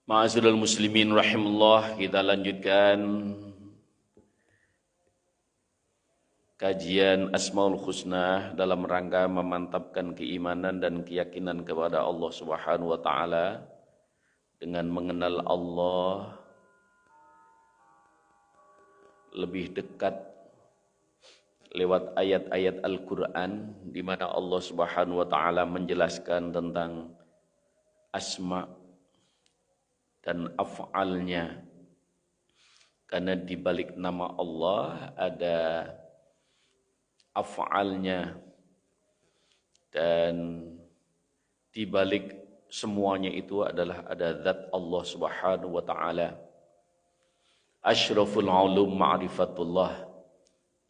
Ma'asyiral muslimin rahimullah, kita lanjutkan kajian Asmaul Husna dalam rangka memantapkan keimanan dan keyakinan kepada Allah Subhanahu wa taala dengan mengenal Allah lebih dekat lewat ayat-ayat Al-Qur'an di mana Allah Subhanahu wa taala menjelaskan tentang asma dan af'alnya. Karena di balik nama Allah ada af'alnya, dan di balik semuanya itu adalah ada zat Allah Subhanahu wa taala. Asyraful ulum ma'rifatullah.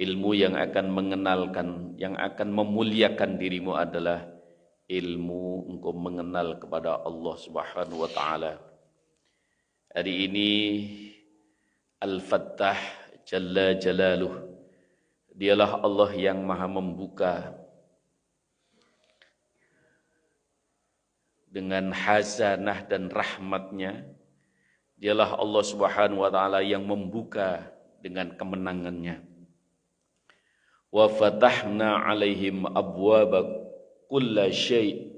Ilmu yang akan mengenalkan, yang akan memuliakan dirimu adalah ilmu engkau mengenal kepada Allah Subhanahu wa taala. Hari ini Al-Fattah Jalla Jalaluh, dialah Allah yang maha membuka dengan hazanah dan rahmatnya. Dialah Allah Subhanahu wa taala yang membuka dengan kemenangannya. Wa fatahna alaihim abwaba kulla syai'.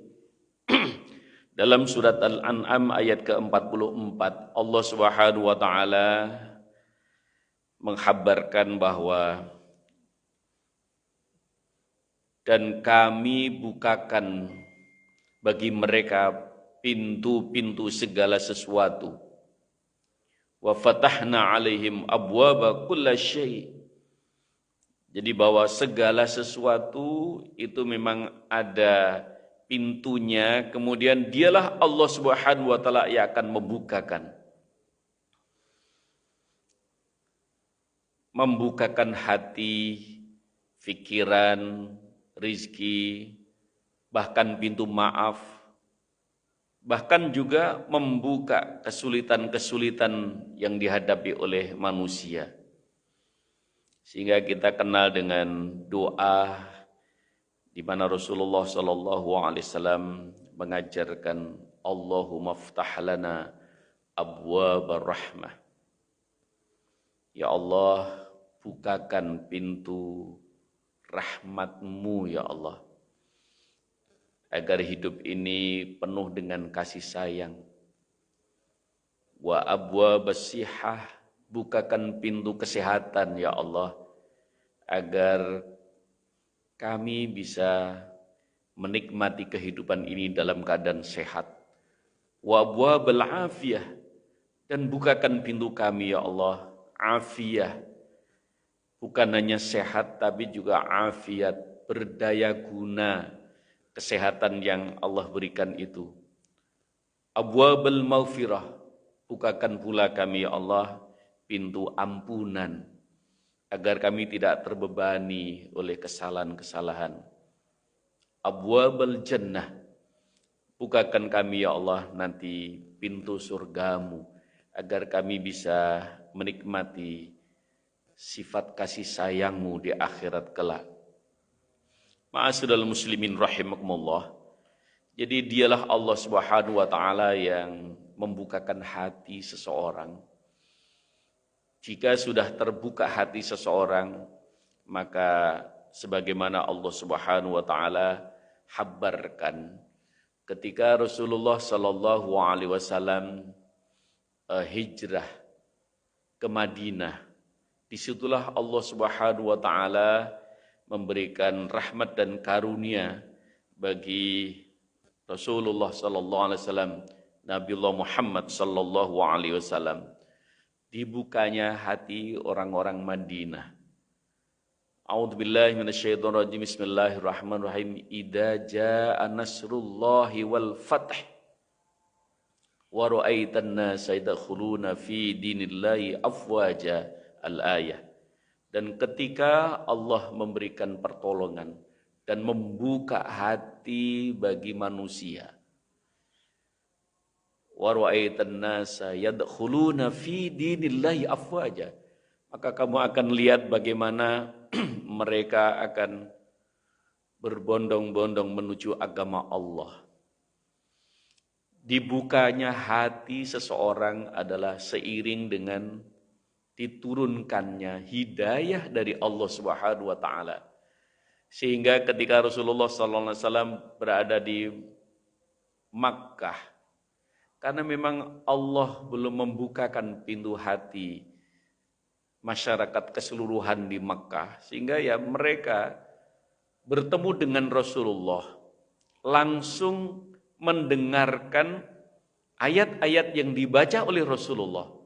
Dalam surat Al-An'am ayat ke-44, Allah Subhanahu wa taala menghabarkan bahwa dan kami bukakan bagi mereka pintu-pintu segala sesuatu. Wa fatahna alaihim abwaba kulla syai'. Jadi bahwa segala sesuatu itu memang ada pintunya, kemudian dialah Allah Subhanahu wa taala yang akan membukakan hati, pikiran, rizki, bahkan pintu maaf, bahkan juga membuka kesulitan-kesulitan yang dihadapi oleh manusia. Sehingga kita kenal dengan doa di mana Rasulullah SAW mengajarkan Allahumma ftah lana abwabar rahmah. Ya Allah, bukakan pintu rahmat-Mu ya Allah, agar hidup ini penuh dengan kasih sayang. Wa abwabas sihah, bukakan pintu kesehatan ya Allah, agar kami bisa menikmati kehidupan ini dalam keadaan sehat. Wa abwabal afiyah, dan bukakan pintu kami ya Allah, afiyah, bukan hanya sehat tapi juga afiat, berdaya guna kesehatan yang Allah berikan itu. Abwabal maghfirah, bukakan pula kami ya Allah pintu ampunan, agar kami tidak terbebani oleh kesalahan-kesalahan. Abwabal jannah, bukakan kami ya Allah nanti pintu surgamu, agar kami bisa menikmati sifat kasih sayangmu di akhirat kelak. Ma'asyiral muslimin rahimakumullah. Jadi dialah Allah Subhanahu wa taala yang membukakan hati seseorang. Jika sudah terbuka hati seseorang, maka sebagaimana Allah Subhanahu wa taala habarkan ketika Rasulullah sallallahu alaihi wasallam hijrah ke Madinah, disitulah Allah Subhanahu wa taala memberikan rahmat dan karunia bagi Rasulullah sallallahu alaihi wasallam, Nabiullah Muhammad sallallahu alaihi wasallam. Dibukanya hati orang-orang Madinah. A'udzubillahi minasyaitonir rajim. Bismillahirrahmanirrahim. Idza jaa nasrullahi wal fath wa ra'aitan nasa yadkhuluna fi dinillahi afwaja, al-ayah. Dan ketika Allah memberikan pertolongan dan membuka hati bagi manusia, wa ra'aitan nasa yadkhuluna fi dinillahi afwaja, maka kamu akan lihat bagaimana mereka akan berbondong-bondong menuju agama Allah. dibukanya hati seseorang adalah seiring dengan diturunkannya hidayah dari Allah Subhanahu wa taala. Sehingga ketika Rasulullah sallallahu alaihi wasallam berada di Makkah, karena memang Allah belum membukakan pintu hati masyarakat keseluruhan di Makkah, sehingga ya mereka bertemu dengan Rasulullah, langsung mendengarkan ayat-ayat yang dibaca oleh Rasulullah.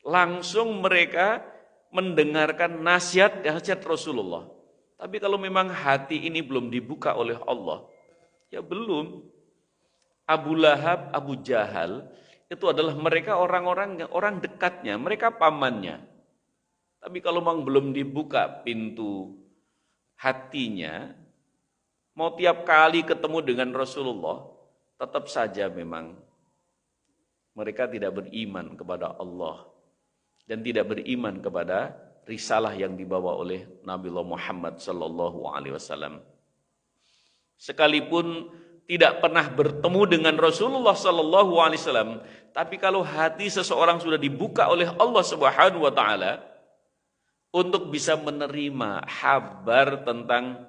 Langsung mereka mendengarkan nasihat-nasihat Rasulullah. Tapi kalau memang hati ini belum dibuka oleh Allah, ya belum. Abu Lahab, Abu Jahal, itu adalah mereka orang dekatnya, mereka pamannya. Tapi kalau memang belum dibuka pintu hatinya, mau tiap kali ketemu dengan Rasulullah, tetap saja memang mereka tidak beriman kepada Allah dan tidak beriman kepada risalah yang dibawa oleh Nabiullah Muhammad sallallahu alaihi wasallam. Sekalipun tidak pernah bertemu dengan Rasulullah sallallahu alaihi wasallam, tapi kalau hati seseorang sudah dibuka oleh Allah Subhanahu wa taala untuk bisa menerima kabar tentang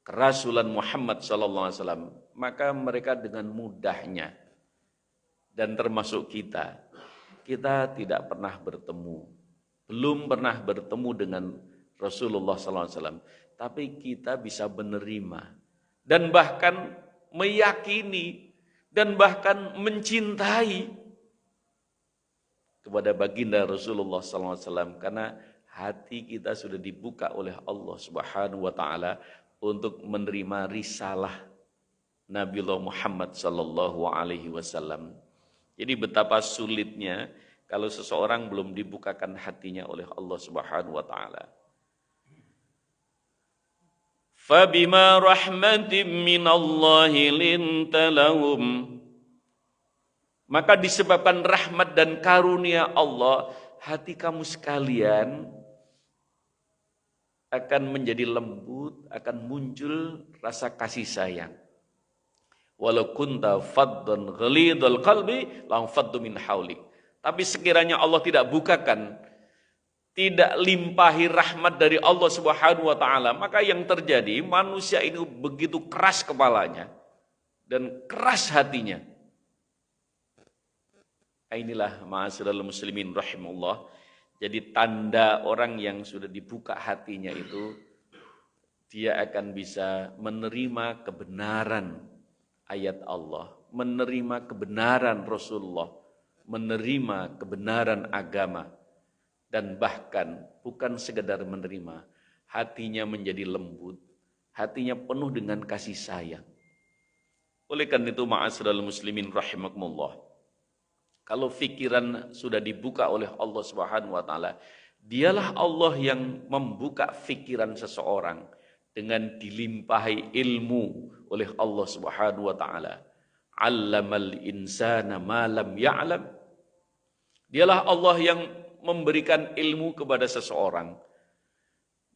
kerasulan Muhammad sallallahu alaihi wasallam, maka mereka dengan mudahnya, dan termasuk kita tidak pernah bertemu, belum pernah bertemu dengan Rasulullah sallallahu alaihi wasallam, tapi kita bisa menerima dan bahkan meyakini dan bahkan mencintai kepada baginda Rasulullah sallallahu alaihi wasallam, karena hati kita sudah dibuka oleh Allah Subhanahu wa taala untuk menerima risalah Nabiullah Muhammad sallallahu alaihi wasallam. Jadi betapa sulitnya kalau seseorang belum dibukakan hatinya oleh Allah Subhanahu wa taala. Fabima rahmatin minallahi linta lahum, maka disebabkan rahmat dan karunia Allah, hati kamu sekalian akan menjadi lembut, akan muncul rasa kasih sayang. Walau kunta faddan ghalidhal qalbi lam faddu min haulik. Tapi sekiranya Allah tidak bukakan, tidak limpahi rahmat dari Allah Subhanahu wa taala, maka yang terjadi manusia ini begitu keras kepalanya dan keras hatinya. Inilah ma'asyiral muslimin rahimahullah. Jadi tanda orang yang sudah dibuka hatinya itu, dia akan bisa menerima kebenaran ayat Allah, menerima kebenaran Rasulullah, menerima kebenaran agama, dan bahkan bukan sekedar menerima, hatinya menjadi lembut, hatinya penuh dengan kasih sayang. Oleh karena itu ma'asyiral muslimin rahimakumullah, kalau fikiran sudah dibuka oleh Allah Subhanahu wa taala, dialah Allah yang membuka fikiran seseorang dengan dilimpahi ilmu oleh Allah Subhanahu wa taala. 'Allamal insana ma lam ya'lam. Dialah Allah yang memberikan ilmu kepada seseorang.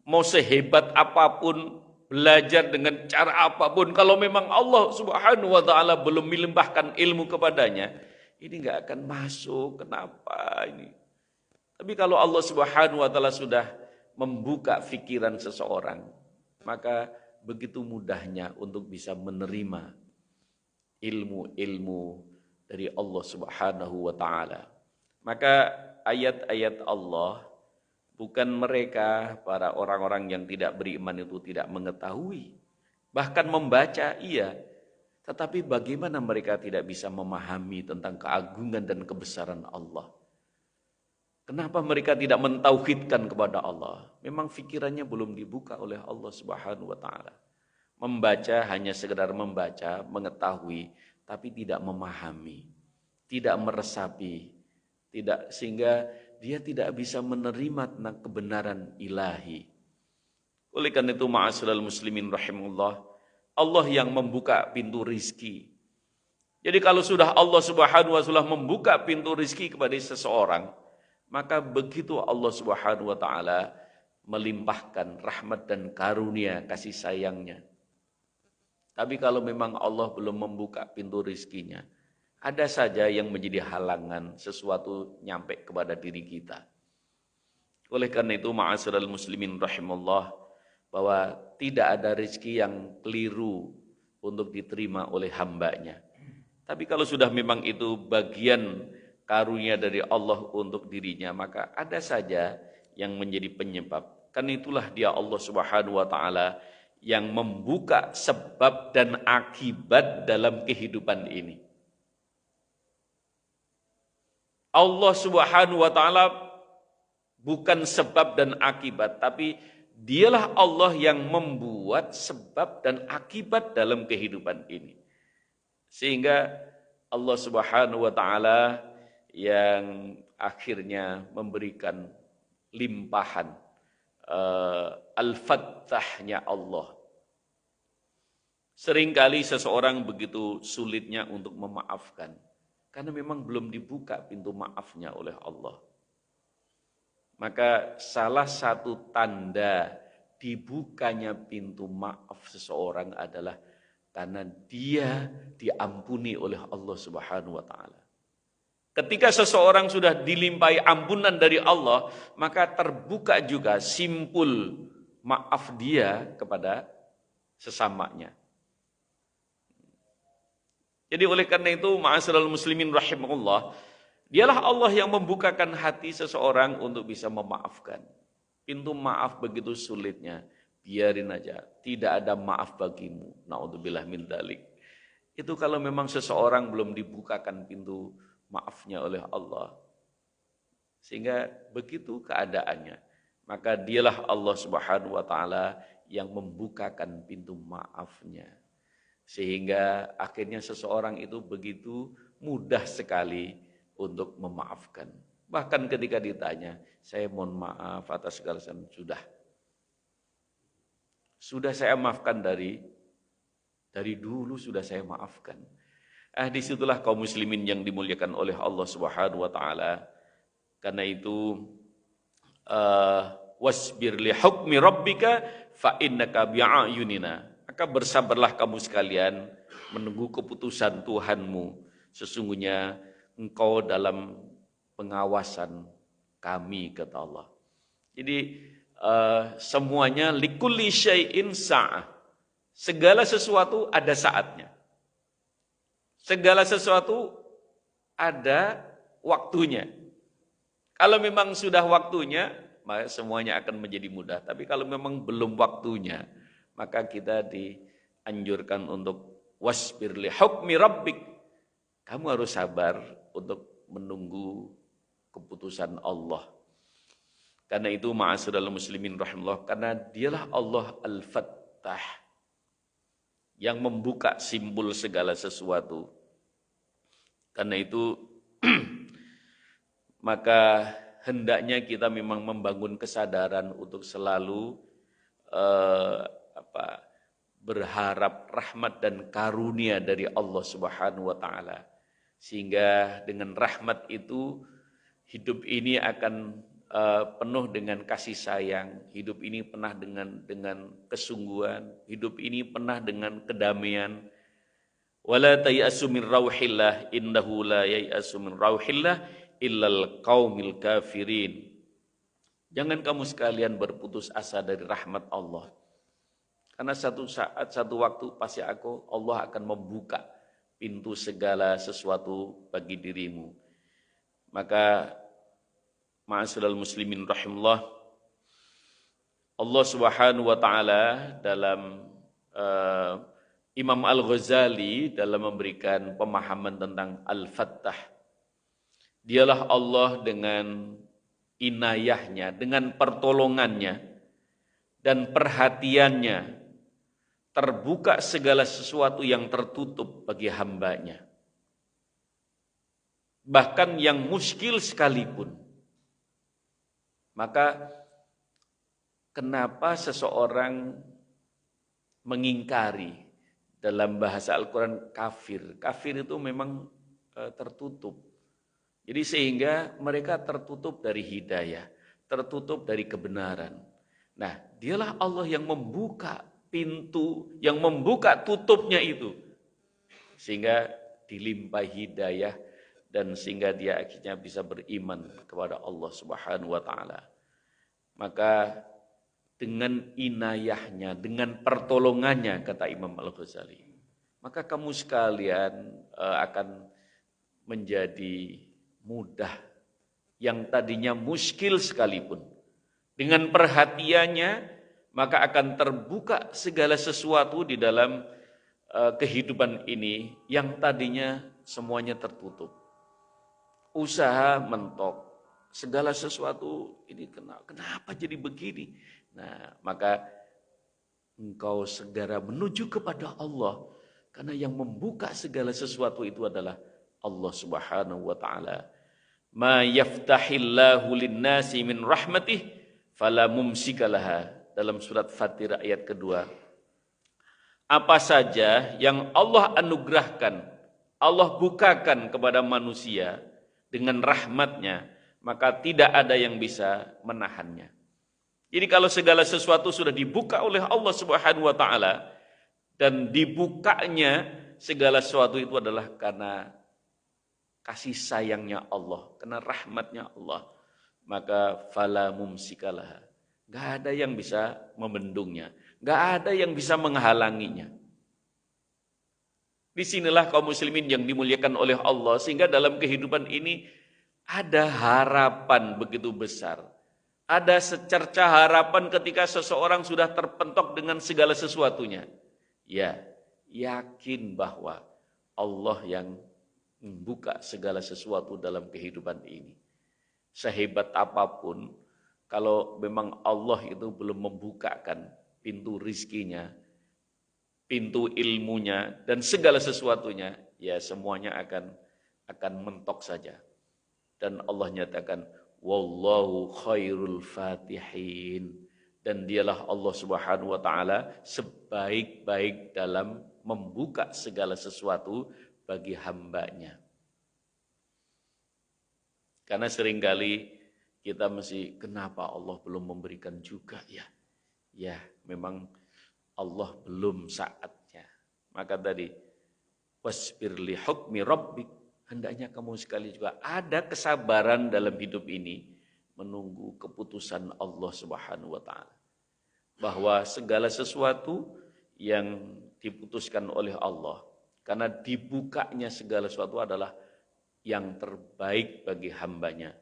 Mau sehebat apapun, belajar dengan cara apapun, kalau memang Allah Subhanahu wa taala belum melimpahkan ilmu kepadanya, ini enggak akan masuk. Kenapa ini? Tapi kalau Allah Subhanahu wa taala sudah membuka fikiran seseorang, maka begitu mudahnya untuk bisa menerima ilmu-ilmu dari Allah Subhanahu wa taala. Maka ayat-ayat Allah, bukan mereka para orang-orang yang tidak beriman itu tidak mengetahui, bahkan membaca iya, tetapi bagaimana mereka tidak bisa memahami tentang keagungan dan kebesaran Allah? Kenapa mereka tidak mentauhidkan kepada Allah? Memang fikirannya belum dibuka oleh Allah Subhanahu wa taala. Membaca hanya sekedar membaca, mengetahui, tapi tidak memahami, tidak meresapi, tidak, sehingga dia tidak bisa menerima tentang kebenaran ilahi. Oleh karena itu ma'asyiral muslimin rahimahullah, Allah yang membuka pintu rizki. Jadi kalau sudah Allah Subhanahu wa taala membuka pintu rizki kepada seseorang, maka begitu Allah Subhanahu wa taala melimpahkan rahmat dan karunia kasih sayangnya. Tapi kalau memang Allah belum membuka pintu rizkinya, ada saja yang menjadi halangan sesuatu nyampe kepada diri kita. Oleh karena itu, ma'asyiral muslimin rahimallah, bahwa tidak ada rezeki yang keliru untuk diterima oleh hambanya. Tapi kalau sudah memang itu bagian karunia dari Allah untuk dirinya, maka ada saja yang menjadi penyebab. Kan itulah dia Allah Subhanahu wa taala yang membuka sebab dan akibat dalam kehidupan ini. Allah Subhanahu wa taala bukan sebab dan akibat, tapi dialah Allah yang membuat sebab dan akibat dalam kehidupan ini. Sehingga Allah Subhanahu wa taala yang akhirnya memberikan limpahan Al-Fattahnya Allah. Seringkali seseorang begitu sulitnya untuk memaafkan, karena memang belum dibuka pintu maafnya oleh Allah. Maka salah satu tanda dibukanya pintu maaf seseorang adalah karena dia diampuni oleh Allah Subhanahu wa taala. Ketika seseorang sudah dilimpahi ampunan dari Allah, maka terbuka juga simpul maaf dia kepada sesamanya. Jadi oleh karena itu, ma'asyiral muslimin rahimahullah, dialah Allah yang membukakan hati seseorang untuk bisa memaafkan. Pintu maaf begitu sulitnya, biarin aja, tidak ada maaf bagimu. Na'udzubillah min dzalik. Itu kalau memang seseorang belum dibukakan pintu maafnya oleh Allah. Sehingga begitu keadaannya, maka dialah Allah Subhanahu wa taala yang membukakan pintu maafnya. Sehingga akhirnya seseorang itu begitu mudah sekali untuk memaafkan. Bahkan ketika ditanya, saya mohon maaf atas segala sesuatu, sudah saya maafkan dari dulu sudah saya maafkan. Disitulah kaum muslimin yang dimuliakan oleh Allah Subhanahu wa taala. Karena itu wasbir li hukmi rabbika fa innaka bi'ayunina. Maka bersabarlah kamu sekalian menunggu keputusan Tuhanmu. Sesungguhnya engkau dalam pengawasan kami, kata Allah. Jadi semuanya likulli syai'in sa'ah. Segala sesuatu ada saatnya. Segala sesuatu ada waktunya. Kalau memang sudah waktunya, maka semuanya akan menjadi mudah. Tapi kalau memang belum waktunya, maka kita dianjurkan untuk wasbir li hukmi rabbik. Kamu harus sabar untuk menunggu keputusan Allah. Karena itu ma'asyiral muslimin rahimahullah, karena dialah Allah Al-Fattah yang membuka simbol segala sesuatu. Karena itu maka hendaknya kita memang membangun kesadaran untuk selalu berharap rahmat dan karunia dari Allah Subhanahu wa taala. Sehingga dengan rahmat itu hidup ini akan penuh dengan kasih sayang, hidup ini penuh dengan kesungguhan, hidup ini penuh dengan kedamaian. Wala tayasu min rauhillah innahu la yayasu min rauhillah illal qaumil kafirin. Jangan kamu sekalian berputus asa dari rahmat Allah. Karena satu saat, satu waktu pasti Allah akan membuka pintu segala sesuatu bagi dirimu. Maka ma'asyiral muslimin rahimahullah, Allah Subhanahu wa taala dalam Imam Al-Ghazali dalam memberikan pemahaman tentang Al-Fattah. Dialah Allah dengan inayahnya, dengan pertolongannya dan perhatiannya, terbuka segala sesuatu yang tertutup bagi hambanya. Bahkan yang muskil sekalipun. Maka kenapa seseorang mengingkari? Dalam bahasa Al-Quran kafir. Kafir itu memang tertutup. Jadi sehingga mereka tertutup dari hidayah, tertutup dari kebenaran. Nah, dialah Allah yang membuka pintu yang membuka tutupnya itu. Sehingga dilimpahi hidayah dan sehingga dia akhirnya bisa beriman kepada Allah Subhanahu wa taala. Maka dengan inayahnya, dengan pertolongannya, kata Imam Al-Ghazali, maka kamu sekalian akan menjadi mudah yang tadinya muskil sekalipun. Dengan perhatiannya, maka akan terbuka segala sesuatu di dalam kehidupan ini yang tadinya semuanya tertutup. Usaha mentok, segala sesuatu ini kenapa jadi begini? Nah, maka engkau segera menuju kepada Allah, karena yang membuka segala sesuatu itu adalah Allah Subhanahu wa taala. Ma yaftahillahu lin-nasi min rahmatih fala mumsikalaha, dalam surat Fatir ayat kedua. Apa saja yang Allah anugerahkan, Allah bukakan kepada manusia dengan rahmatnya, maka tidak ada yang bisa menahannya. Jadi kalau segala sesuatu sudah dibuka oleh Allah Subhanahu wa taala, dan dibukanya segala sesuatu itu adalah karena kasih sayangnya Allah, karena rahmatnya Allah, maka fala mumsikalaha. Gak ada yang bisa membendungnya, gak ada yang bisa menghalanginya. Disinilah kaum muslimin yang dimuliakan oleh Allah, sehingga dalam kehidupan ini ada harapan begitu besar. Ada secerca harapan ketika seseorang sudah terpentok dengan segala sesuatunya. Ya, yakin bahwa Allah yang membuka segala sesuatu dalam kehidupan ini. Sehebat apapun, kalau memang Allah itu belum membukakan pintu rizkinya, pintu ilmunya, dan segala sesuatunya, ya semuanya akan mentok saja. Dan Allah nyatakan, wallahu khairul fatihin, dan dialah Allah Subhanahu wa taala sebaik-baik dalam membuka segala sesuatu bagi hambanya. Karena seringkali kita mesti, kenapa Allah belum memberikan juga ya? Ya, memang Allah belum saatnya. Maka tadi, wasbir li hukmi rabbik, hendaknya kamu sekali juga ada kesabaran dalam hidup ini menunggu keputusan Allah Subhanahu wa taala. Bahwa segala sesuatu yang diputuskan oleh Allah, karena dibukanya segala sesuatu adalah yang terbaik bagi hambanya.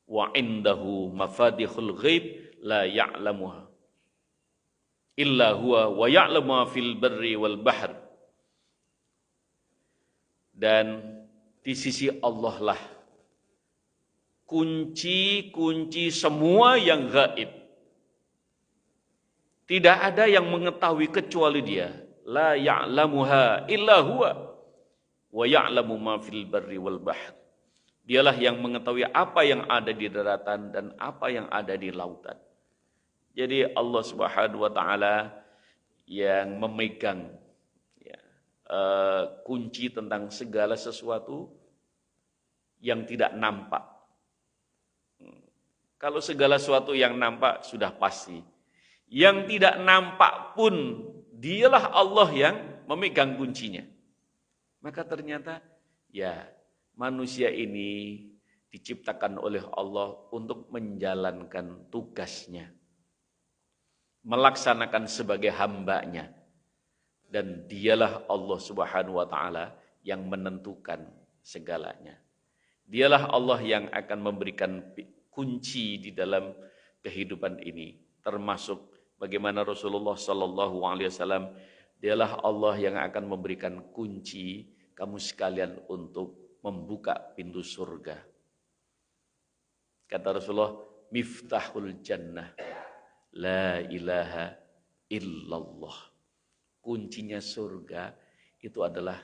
Wa indahu mafatihul ghaib la ya'lamuha illa huwa wa ya'lamu fil barri wal bahr. Dan di sisi Allah lah kunci-kunci semua yang gaib. Tidak ada yang mengetahui kecuali Dia. La ya'lamuha illa huwa wa ya'lamu ma fil barri wal bahr. Dialah yang mengetahui apa yang ada di daratan dan apa yang ada di lautan. Jadi Allah Subhanahu wa taala yang memegang kunci tentang segala sesuatu yang tidak nampak. Kalau segala sesuatu yang nampak sudah pasti. Yang tidak nampak pun dialah Allah yang memegang kuncinya. Maka ternyata ya manusia ini diciptakan oleh Allah untuk menjalankan tugasnya. Melaksanakan sebagai hambanya. Dan dialah Allah Subhanahu wa ta'ala yang menentukan segalanya. Dialah Allah yang akan memberikan kunci di dalam kehidupan ini. Termasuk bagaimana Rasulullah SAW, dialah Allah yang akan memberikan kunci kamu sekalian untuk membuka pintu surga. Kata Rasulullah, miftahul jannah, la ilaha illallah. Kuncinya surga itu adalah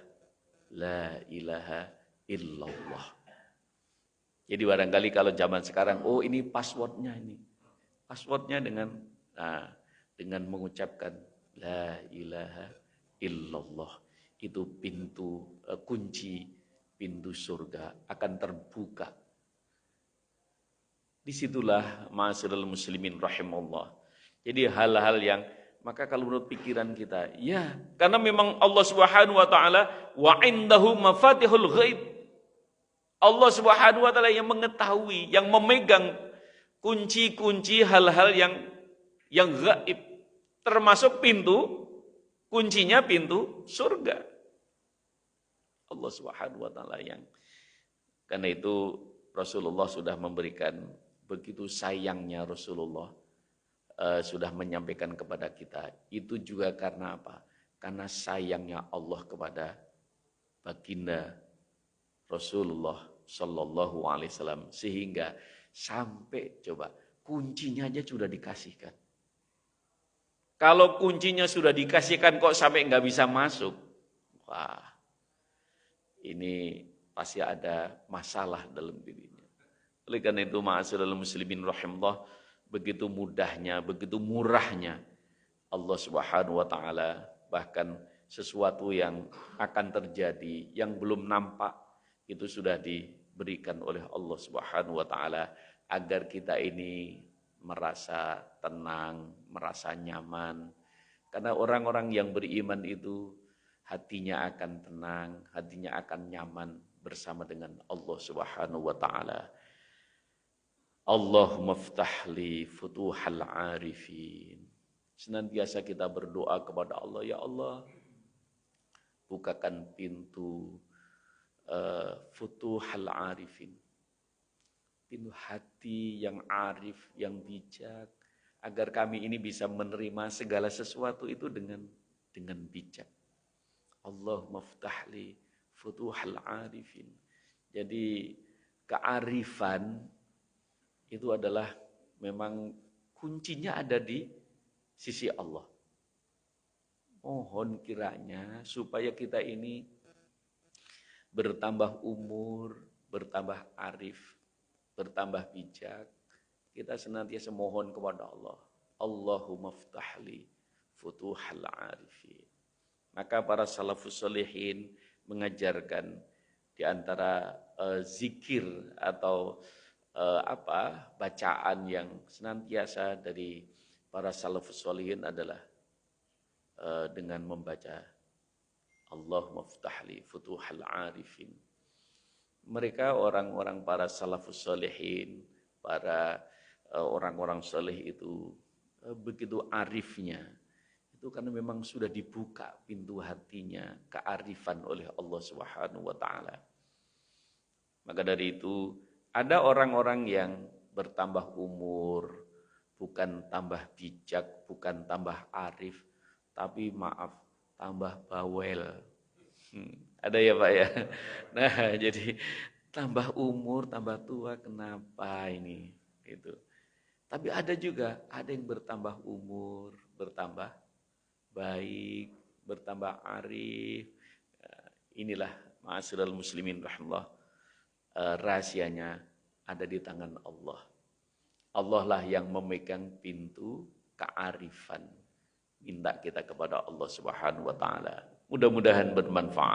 la ilaha illallah. Jadi barangkali kalau zaman sekarang, oh ini passwordnya ini. Passwordnya dengan mengucapkan la ilaha illallah. Itu pintu kunci pintu surga akan terbuka. Disitulah ma'asyiral muslimin rahimahullah. Jadi hal-hal yang Maka kalau menurut pikiran kita, ya, karena memang Allah Subhanahu wa taala wa indahu mafatihul ghaib. Allah Subhanahu wa taala yang mengetahui, yang memegang kunci-kunci hal-hal yang gaib, termasuk kuncinya pintu surga. Allah Subhanahu wa taala yang, karena itu Rasulullah sudah memberikan, begitu sayangnya Rasulullah sudah menyampaikan kepada kita. Itu juga karena apa? Karena sayangnya Allah kepada baginda Rasulullah Sallallahu Alaihi Wasallam, sehingga sampai coba kuncinya aja sudah dikasihkan. Kalau kuncinya sudah dikasihkan kok sampai nggak bisa masuk, wah, ini pasti ada masalah dalam dirinya. Oleh karena itu, ma'asyiral muslimin rahimallah, begitu mudahnya, begitu murahnya Allah Subhanahu wa taala, bahkan sesuatu yang akan terjadi yang belum nampak itu sudah diberikan oleh Allah Subhanahu wa taala agar kita ini merasa tenang, merasa nyaman. Karena orang-orang yang beriman itu hatinya akan tenang, hatinya akan nyaman bersama dengan Allah Subhanahu wa taala. Allahumma ftah li futuhal arifin. Senantiasa kita berdoa kepada Allah, ya Allah, bukakan pintu futuhal arifin. Pintu hati yang arif, yang bijak, agar kami ini bisa menerima segala sesuatu itu dengan bijak. Allahumma ftah li futuhal arifin. Jadi kearifan itu adalah memang kuncinya ada di sisi Allah. Mohon kiranya supaya kita ini bertambah umur, bertambah arif, bertambah bijak. Kita senantiasa mohon kepada Allah. Allahumma ftahli futuhal arifin. Maka para salafus sholihin mengajarkan di antara zikir atau bacaan yang senantiasa dari para salafus sholihin adalah dengan membaca Allahumma ftahli futuhal arifin. Mereka orang-orang para salafus sholihin, para orang-orang saleh itu begitu arifnya. Itu karena memang sudah dibuka pintu hatinya, kearifan oleh Allah Subhanahu wa taala. Maka dari itu ada orang-orang yang bertambah umur, bukan tambah bijak, bukan tambah arif, tapi maaf, tambah bawel. Ada ya Pak ya? Nah, jadi tambah umur, tambah tua, kenapa ini? Gitu. Tapi ada juga, ada yang bertambah umur, bertambah baik, bertambah arif. Inilah ma'asyiral muslimin rahimallah. Rahasianya ada di tangan Allah. Allah lah yang memegang pintu kearifan. Minta kita kepada Allah Subhanahu wa taala. Mudah-mudahan bermanfaat.